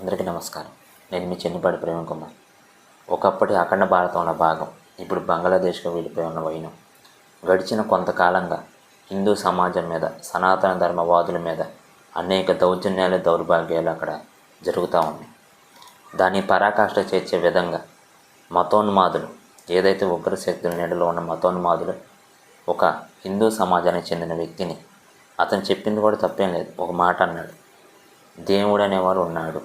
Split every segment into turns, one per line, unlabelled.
అందరికీ నమస్కారం. నేను మీ చెన్నిపాటి ప్రేమ్ కుమార్. ఒకప్పటి అఖండ భారతంలో భాగం ఇప్పుడు బంగ్లాదేశ్కు వెళ్ళిపోయి ఉన్న వైనం గడిచిన కొంతకాలంగా హిందూ సమాజం మీద, సనాతన ధర్మవాదుల మీద అనేక దౌర్జన్యాలు, దౌర్భాగ్యాలు అక్కడ జరుగుతూ ఉన్నాయి. దాన్ని పరాకాష్ఠ చేర్చే విధంగా మతోన్మాదులు, ఏదైతే ఉగ్రశక్తుల నీడలో ఉన్న మతోన్మాదులు ఒక హిందూ సమాజానికి చెందిన వ్యక్తిని, అతను చెప్పింది కూడా తప్పేం లేదు, ఒక మాట అన్నాడు, దేవుడు అనేవాడు ఉన్నాడు,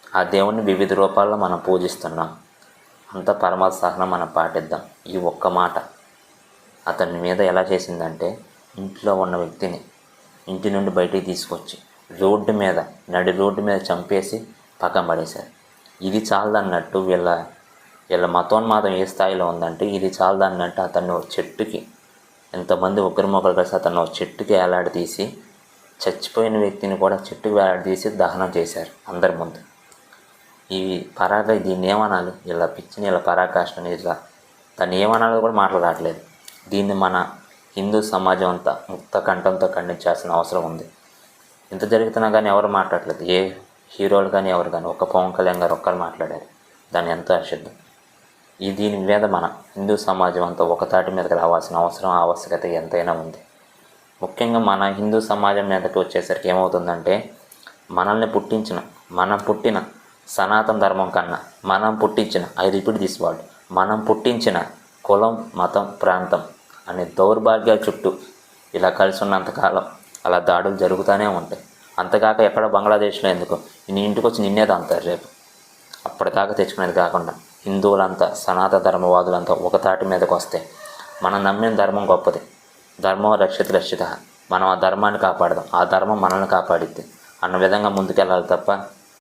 ఆ దేవుడిని వివిధ రూపాల్లో మనం పూజిస్తున్నాం, అంత పరమాత్మ సహనం మనం పాటిద్దాం. ఈ ఒక్క మాట అతని మీద ఎలా చేసిందంటే, ఇంట్లో ఉన్న వ్యక్తిని ఇంటి నుండి బయటికి తీసుకొచ్చి నడి రోడ్డు మీద చంపేసి పక్కన పడేశారు. ఇది చాలదన్నట్టు వీళ్ళ మతోన్మాదం ఏ స్థాయిలో ఉందంటే, ఇది చాలదన్నట్టు అతన్ని ఒక చెట్టుకి, ఎంతమంది ఉగ్రమొక్కలు కలిసి అతన్ని ఒక చెట్టుకి వేలాడదీసి, చచ్చిపోయిన వ్యక్తిని కూడా చెట్టుకు వేలాడదీసి దహనం చేశారు అందరి ముందు. దీన్ని ఏమనాలి? ఇలా పిచ్చిని, ఇలా పరాకాష్ఠని, ఇలా దాన్ని ఏమనాలో కూడా మాటలు రావట్లేదు. దీన్ని మన హిందూ సమాజం అంతా ముక్త కంఠంతో ఖండించాల్సిన అవసరం ఉంది. ఇంత జరుగుతున్నా కానీ ఎవరు మాట్లాడలేదు. ఏ హీరోలు కానీ ఎవరు కానీ, ఒక్క పవన్ కళ్యాణ్ గారు ఒక్కరు మాట్లాడారు. దాన్ని ఎంతో అశుద్ధం. దీని మీద మన హిందూ సమాజం అంతా ఒకతాటి మీదకి రావాల్సిన ఆవశ్యకత ఎంతైనా ఉంది. ముఖ్యంగా మన హిందూ సమాజం మీదకి వచ్చేసరికి ఏమవుతుందంటే, మనం పుట్టిన సనాతన ధర్మం కన్నా మనం పుట్టించిన కులం, మతం, ప్రాంతం అనే దౌర్భాగ్యాల చుట్టూ ఇలా కలిసి ఉన్నంతకాలం అలా దాడులు జరుగుతూనే ఉంటాయి. అంతకాక ఎక్కడ బంగ్లాదేశ్లో ఎందుకు, నీ ఇంటికి వచ్చి నిన్నేది అంటారు రేపు. అప్పటిదాకా తెచ్చుకునేది కాకుండా హిందువులంతా, సనాతన ధర్మవాదులంతా ఒకతాటి మీదకి వస్తే, మనం నమ్మిన ధర్మం గొప్పది, ధర్మం రక్షిత, మనం ఆ ధర్మాన్ని కాపాడదాం, ఆ ధర్మం మనల్ని కాపాడిద్ది అన్న విధంగా ముందుకెళ్ళాలి తప్ప